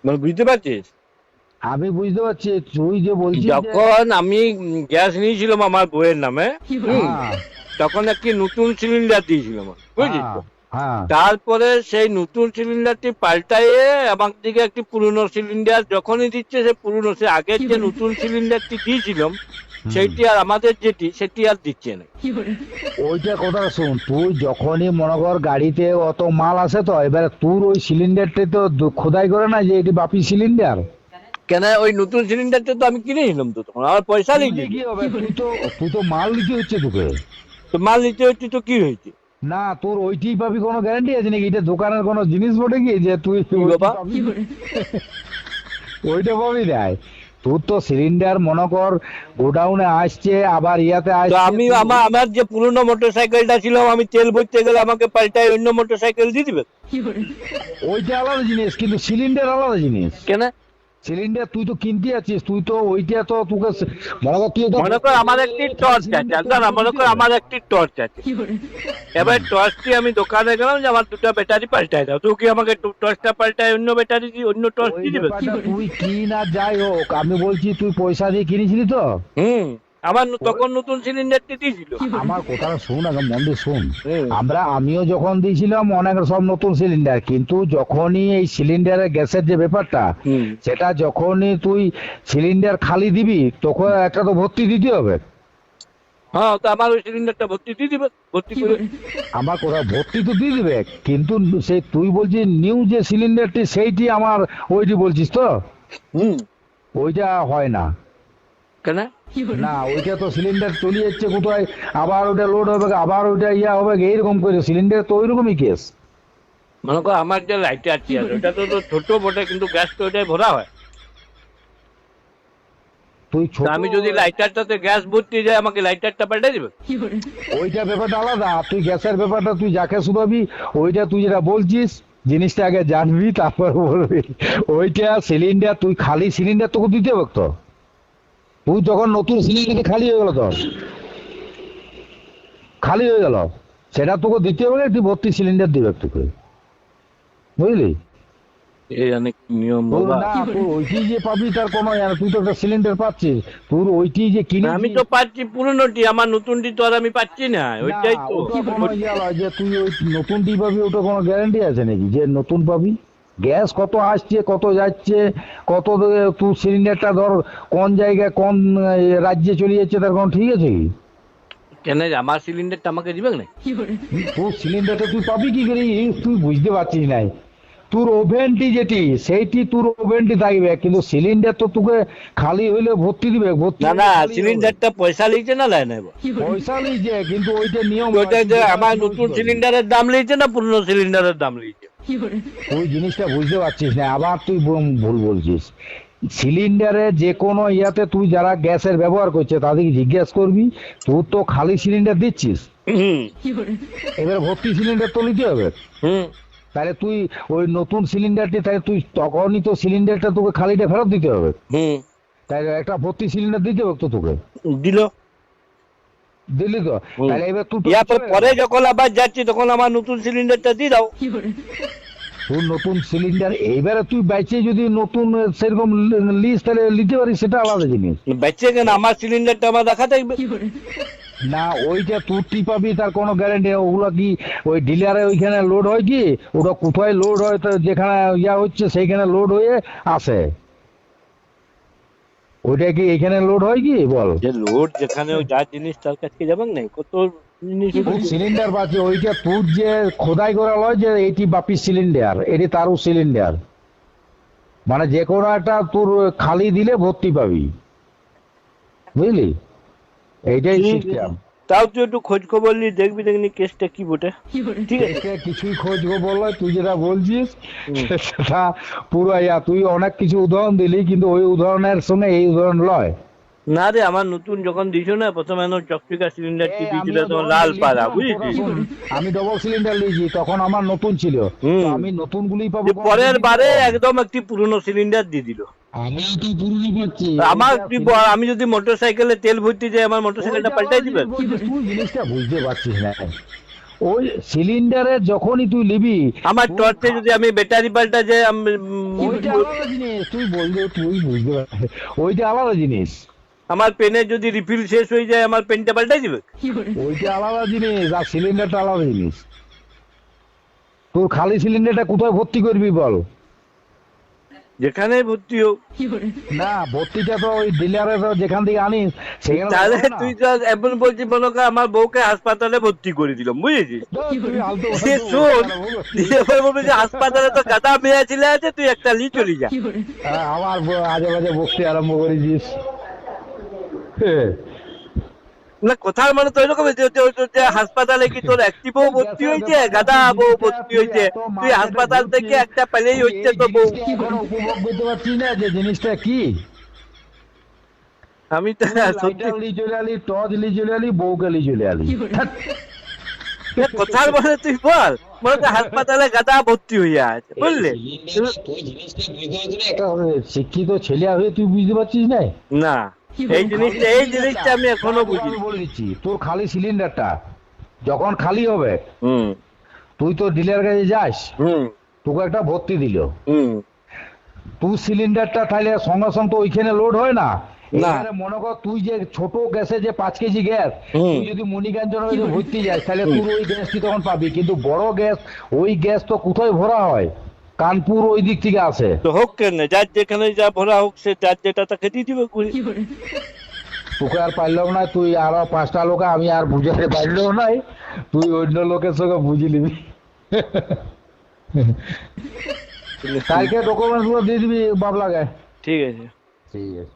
মানে বুঝতে পারছিস? আমি বুঝতে পারছি, তুই যে বলছিস যখন আমি গ্যাস নিয়েছিলাম আমার বউয়ের নামে, হ্যাঁ তখন একটি নতুন সিলিন্ডার দিয়েছিল আমার, বুঝলিস হ্যাঁ তো? হ্যাঁ তারপরে সেই নতুন সিলিন্ডারটি পাল্টাইয়ে আমার দিকে একটি পুরনো সিলিন্ডার যখনই দিচ্ছে, সে পুরনো, সে আগের যে নতুন সিলিন্ডারটি দিয়েছিলাম সেইটি আর আমাদের যেটি সেটি আর দিচ্ছে না। ওইটা কথা শোন, তুই যখনই মনে কর গাড়িতে অত মাল আসে, তো এবারে তোর ওই সিলিন্ডারটা তো খোদাই করে না যে এটি বাপি সিলিন্ডার। কেন ওই নতুন সিলিন্ডারটা তো আমি কিনেছিলাম, তো তখন আমার পয়সা কিনলে লেগে কি হবে, তুই তো মাল নিতে হচ্ছে তোকে। তো মাল নিতে হচ্ছে, তো কি হয়েছে? না তোর ওইটাই পাবি, কোনো গ্যারান্টি আছে নাকি? এটা দোকানের কোনো জিনিস বটে কি যে তুই কি ওইটাই বাবা? পাবি? ওইটা পাবি নাই। তোর তো সিলিন্ডার মনে কর গোডাউনে আসছে, আবার ইয়াতে তো আসছে আমি আমার যে পুরনো মোটর সাইকেলটা ছিল, আমি তেল ভরতে গেলে আমাকে পাল্টায় অন্য মোটর সাইকেল দিয়ে দিবে? ওইটা আলাদা জিনিস, কিন্তু সিলিন্ডার আলাদা জিনিস। কেন? সিলিন্ডার তুই তো কিনতে যাচ্ছিস, তুই তো ওইটা তো তোকে মনে কর তুই মনে কর আমার একটি টর্চ আছে, না মনে কর আমার একটি টর্চ আছে, এবার টর্চটি আমি দোকানে গেলাম যে আমার দুটো ব্যাটারি পাল্টাই দাও, তো কি আমাকে টর্চটা পাল্টায় অন্য ব্যাটারি দিয়ে অন্য টর্চ ওই দিয়ে দিবে? ব্যাপারটা তুই কিন আর যাই হোক, আমি বলছি তুই পয়সা দিয়ে কিনেছিলি তো। আমার তখন নতুন সিলিন্ডারটি দিয়েছিল। আমার কথাটা শোন, আগে মন দিয়ে শোন। হুম। আমিও যখন দিয়েছিলাম অনেক সব নতুন সিলিন্ডার, কিন্তু যখনই এই সিলিন্ডারের গ্যাসের যে ব্যাপারটা, হুম। সেটা যখনই তুই সিলিন্ডার খালি দিবি, তখন একটা তো ভর্তি দিতে হবে। হ্যাঁ, তো আমার ওই সিলিন্ডারটা ভর্তি দিয়ে দিবে, ভর্তি করে। আমার কথা ভর্তি তো দিয়ে দিবে, কিন্তু সেই তুই বলছিস নিউ যে সিলিন্ডারটি সেইটি আমার ওইটি বলছিস তো? হুম। ওইটা হয় না। কেন? না ওইটা তো সিলিন্ডার চলে যাচ্ছে কোথায়, আবার ওটা লোড হবে, আবার ওইটা ইয়া হবে, এইরকম করে সিলিন্ডার তো ওইরকমই কেস। মনে কর আমার যে লাইটারটি আছে ওটা তো ছোট বটে, কিন্তু গ্যাস তো ওটাই ভরা হয়। তুই তো ছোট, আমি যদি লাইটারটাতে গ্যাস ভর্তি যায়, আমাকে লাইটারটা পাল্টে দিবে? ওইটা ব্যাপারটা আলাদা। তুই গ্যাসের ব্যাপারটা তুই যাকে শুধাবি, ওইটা তুই যেটা বলছিস জিনিসটা আগে জানবি, তারপর বলবি। ওইটা সিলিন্ডার তুই খালি সিলিন্ডার তোকে দিতে হবে তো। তুই যখন নতুন সিলিন্ডার খালি হয়ে গেল, তো খালি হয়ে গেল, সেটা তোকে দিতে হবে, তুই ভর্তি সিলিন্ডার দিবে তোকে, বুঝলি? এই অনেক নিয়ম তোর বাবা। না তোর ওইটি যে পাবি তার কোনো তুই তো একটা সিলিন্ডার পাচ্ছিস, তোর ওইটি যে কিনে আমি তো পাচ্ছি পুরনোটি, আমার নতুনটি তো আর আমি পাচ্ছি না, ওইটাই তো। ওটা কোনো ইয়ে নয় যে তুই ওই নতুনটি পাবি, ওটা কোনো গ্যারান্টি আছে নাকি যে নতুন পাবি? গ্যাস কত আসছে কত যাচ্ছে, কত তুই সিলিন্ডারটা ধর কোন জায়গায় কোন রাজ্যে চলে যাচ্ছে, তার কোনো ঠিক আছে কি? কেন আমার সিলিন্ডারটা আমাকে দিবে না? তোর সিলিন্ডারটা তুই পাবি কি করে, তুই বুঝতে পারছিস নাই। তোর ওভেনটি যেটি সেইটি তোর ওভেনটি থাকবে, কিন্তু সিলিন্ডার তো তোকে খালি হইলে ভর্তি দিবে, ভর্তি না হলে না, খালি হবে। সিলিন্ডারটা পয়সা লিখছে না লাই না এবার? পয়সা নিয়েছে, কিন্তু ওইটা নিয়ম নয়, ওইটা তুই যে যেটা আমার বলতে নতুন পারবি। সিলিন্ডারের দাম লিখছে না পুরনো সিলিন্ডারের দাম লিখছে? তুই জিনিসটা বুঝতে পারছিস না, আবার তুই ভুল বলছিস। সিলিন্ডারে যে কোনো ইয়াতে তুই যারা গ্যাসের ব্যবহার করছে তাদেরকে জিজ্ঞেস করবি, তুই তো খালি সিলিন্ডার দিচ্ছিস, হুম। এবার ভর্তি সিলিন্ডার তো নিতে হবে। হুম। তাহলে তুই ওই নতুন সিলিন্ডারটি, তাহলে তুই তখনই তো সিলিন্ডারটা তোকে খালিটা ফেরত দিতে হবে, হুম। তাই একটা ভর্তি সিলিন্ডার দিতে হবে তো তোকে। দিল। দিল্লি তো, তাহলে এবার তুই তো ইয়ারপর চলে পরে গেল। যখন আবার যাচ্ছি তখন আমার নতুন সিলিন্ডারটা দিয়ে দাও। তোর নতুন সিলিন্ডার এইবারে তুই বাইচে যদি নতুন সেরকম লিস, তাহলে নিতে পারিস, সেটা আলাদা জিনিস। বেঁচে কেন, আমার সিলিন্ডারটা আমার দেখা থাকবে। না ওইটা তুই পাবি তার কোনো গ্যারান্টি? ওগুলো কি ওই ডিলারে ওইখানে লোড হয় কি? ওটা কোথায় লোড হয়, তো যেখানে ইয়া হচ্ছে সেইখানে লোড হয়ে আসে, ওইটা কি এখানে লোড হয় কি বল? যে লোড যেখানে যার জিনিস তার কাছে যাবেন না, কত জিনিস। তুই সিলিন্ডার পাচ্ছি, ওইটা তুই যে খোদাই করা লয় যে এটি বাপি সিলিন্ডার, এটি তারও সিলিন্ডার, মানে যে কোনো একটা তোর খালি দিলে ভর্তি পাবি, বুঝলি? এইটাই সিস্টেম। তাও তুই একটু খোঁজ খবর নিয়ে দেখবি, দেখনি কেসটা কি বটে। ঠিক আছে। এটা কিছুই খোঁজ খবর নয়, তুই যেটা বলছিস সেটা পুরো ইয়া। তুই অনেক কিছু উদাহরণ দিলি, কিন্তু ওই উদাহরণের সঙ্গে এই উদাহরণ লয়। না রে, আমার নতুন যখন দিছো না প্রথমে চকচিকা সিলিন্ডারটি দিয়েছিল, আমিও তোমার যখন লাল পাড়া, লিখলাম, বুঝেছিস? আমি ডবল সিলিন্ডার নিয়েছি, তখন আমার নতুন ছিল, তো আমি নতুন গুলি পাবো। যে পরের বারে একদম একটি পুরনো সিলিন্ডার দিয়ে দিল। আমিও তো পুরনো পাচ্ছি। আমার আমি যদি মোটর সাইকেলে তেল ভর্তি যাই, আমার মোটর সাইকেলটা পাল্টাই দিবে? তুই জিনিসটা বুঝতে পারছিস না। ওই সিলিন্ডারে যখনই তুই নিবি, আমার টর্চে যদি আমি ব্যাটারি পাল্টা যে ওইটা আলাদা জিনিস, তুই বললে তুই বুঝতে পারবি, ওইটা আলাদা জিনিস, আমার পেনে যদি রিফিল শেষ হয়ে যায় আমার পেনটা পাল্টাই দিবে। ওইটা আলাদা জিনিস আর সিলিন্ডারটা আলাদা জিনিস। তোর খালি সিলিন্ডারটা কোথায় ভর্তি করবি বল? যেখানে ভর্তি হোক। না, ভর্তিটা তো ওই ডিলারে তো যেখান থেকে আনিস সেখানে তো তাহলে হবে না। তুই তো এমন বলছিস মনে কর আমার বউকে হাসপাতালে ভর্তি করে দিলাম, বুঝেছিস? তুই আলতু সে ফালতু শোন, কথা বলো। দিয়ে এবার বলবে যে হাসপাতালে তো গাদা মেয়ে ছেলে আছে, তুই একটা লি চলে যা। আমার আজে বাজে বকতে আরম্ভ করেছিস। হ্যাঁ। না কথার মানে তো এরকম যে হাসপাতালে কি তোর একটি বউ ভর্তি হয়েছে, গাদা বউ ভর্তি হয়েছে, তুই হাসপাতাল থেকে একটা পেলেই হচ্ছে তো বউ। জিনিসটা এখনো উপভোগ করতে পারছিস না যে জিনিসটা কি? আমি তো সত্যি লাইটার লি চলে আলি, টর্চ লি চলে আলি, বউকে লি চলে আলি। কথার মানে তুই বল, মনে কর হাসপাতালে গাদা ভর্তি হয়ে আছে, বুঝলে? তুই জিনিসটা বুঝতে পারছিস না, একটা শিক্ষিত ছেলে হয়ে তুই বুঝতে পারছিস না? না, এই জিনিসটা আমি এখনো বুঝি। আমি বলে দিচ্ছি, তোর খালি সিলিন্ডারটা যখন খালি হবে, হুম তুই তো ডিলার কাছে যাস, হুম তোকে একটা ভর্তি দিল, হুম তুই সিলিন্ডারটা তাহলে সঙ্গে সঙ্গে তো ওইখানে লোড হয় না। না। এখানে মনে কর তুই যে ছোট গ্যাসে যে 5 কেজি গ্যাস, হুম। তুই যদি মণিকাঞ্চন যদি ভর্তি যাস তাহলে তোর ওই গ্যাসটি তখন পাবি, কিন্তু বড় গ্যাস, ওই গ্যাস তো কোথায় ভরা হয়? কানপুর ওই দিক থেকে আসে। তো হোক কেন, যার যেখানে যা ভরা হোক, সে যার যেটা তাকে দিয়ে দিবে করে। তোকে আর পারলাম না, তুই আরো 5টা লোক আমি আর বুঝাতে পারলেও নাই, তুই অন্য লোকের সঙ্গে বুঝি নিবি। কালকে ডকুমেন্টস গুলো দিয়ে দিবি বাবলাকে। ঠিক আছে। ঠিক আছে।